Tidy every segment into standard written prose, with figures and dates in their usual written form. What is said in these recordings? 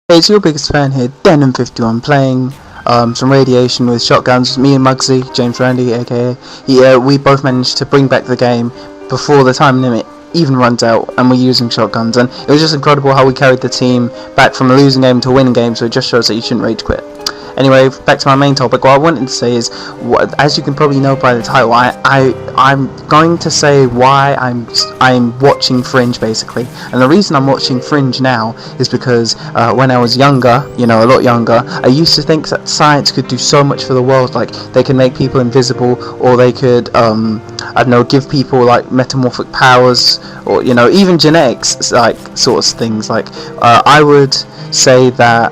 Hey, it's your biggest fan here, Denim51, playing some radiation with shotguns. Me and Muggsy, James Randy, aka, we both managed to bring back the game before the time limit even runs out, and we're using shotguns. And it was just incredible how we carried the team back from a losing game to a winning game. So it just shows that you shouldn't rage quit. Anyway, back to my main topic. What I wanted to say is, as you can probably know by the title, I'm going to say why I'm watching Fringe, basically. And the reason I'm watching Fringe now is because when I was younger, a lot younger, I used to think that science could do so much for the world. Like, they can make people invisible, or they could, I don't know, give people like metamorphic powers, or even genetics, like sort of things. Like, I would say that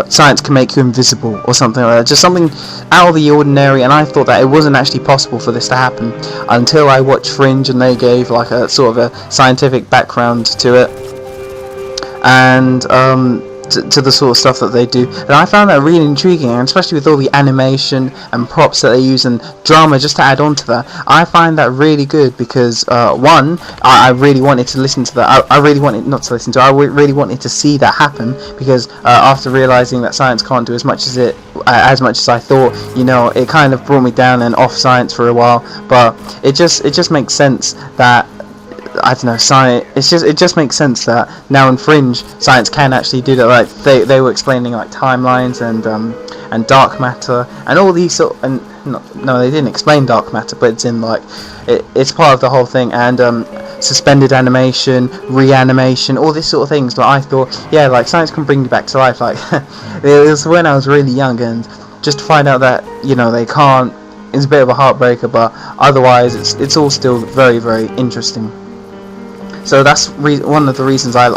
science can make you invisible or something like that, just something out of the ordinary. And I thought that it wasn't actually possible for this to happen until I watched Fringe, and they gave like a sort of a scientific background to it, and to the sort of stuff that they do. And I found that really intriguing, and especially with all the animation and props that they use and drama just to add on to that. I find that really good because one, I really wanted to listen to that. I really wanted not to listen to. I really wanted to see that happen, because after realizing that science can't do as much as I thought, it kind of brought me down and off science for a while. But it just makes sense that, I don't know, science. It just makes sense that now in Fringe, science can actually do that. Like they were explaining like timelines and dark matter and all these no, they didn't explain dark matter, but it's in like it's part of the whole thing. And suspended animation, reanimation, all this sort of things. But I thought, yeah, like science can bring you back to life. Like it was when I was really young, and just to find out that they can't. It's a bit of a heartbreaker, but otherwise it's all still very, very interesting. So that's one of the reasons I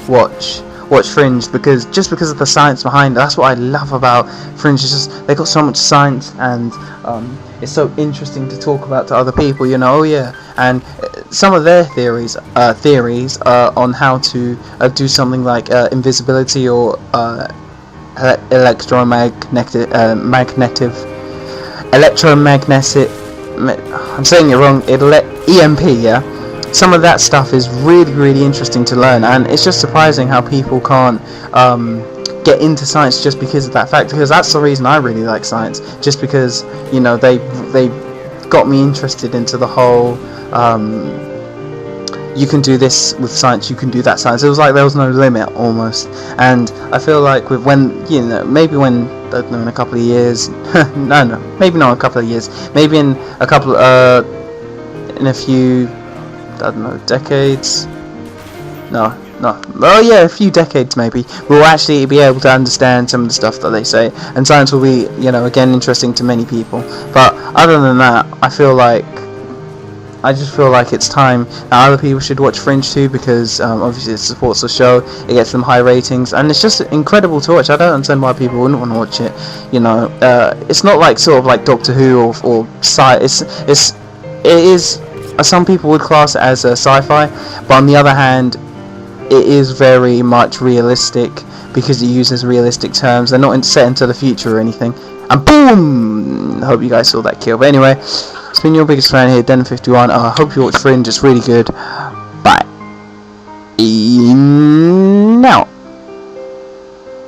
watch Fringe, because of the science behind it. That's what I love about Fringe. It's just they got so much science, and it's so interesting to talk about to other people. Oh yeah, and some of their theories on how to do something like invisibility or electromagnetic. I'm saying it wrong. EMP, yeah. Some of that stuff is really, really interesting to learn, and it's just surprising how people can't get into science just because of that fact. Because that's the reason I really like science, just because they got me interested into the whole you can do this with science, you can do that science. It was like there was no limit almost. And I feel like maybe when I don't know, in a couple of years, no, maybe not a couple of years, maybe in a few, I don't know, decades. No. Well, yeah, a few decades maybe. We'll actually be able to understand some of the stuff that they say, and science will be, again, interesting to many people. But other than that, I just feel like it's time now other people should watch Fringe too, because obviously it supports the show, it gets them high ratings, and it's just incredible to watch. I don't understand why people wouldn't want to watch it. It's not like sort of like Doctor Who or sci. It is. Some people would class it as a sci-fi, but on the other hand, it is very much realistic, because it uses realistic terms. They're not set into the future or anything. And boom! I hope you guys saw that kill. But anyway, it's been your biggest fan here, Den51. I hope you watch Fringe. It's really good. Bye. Now.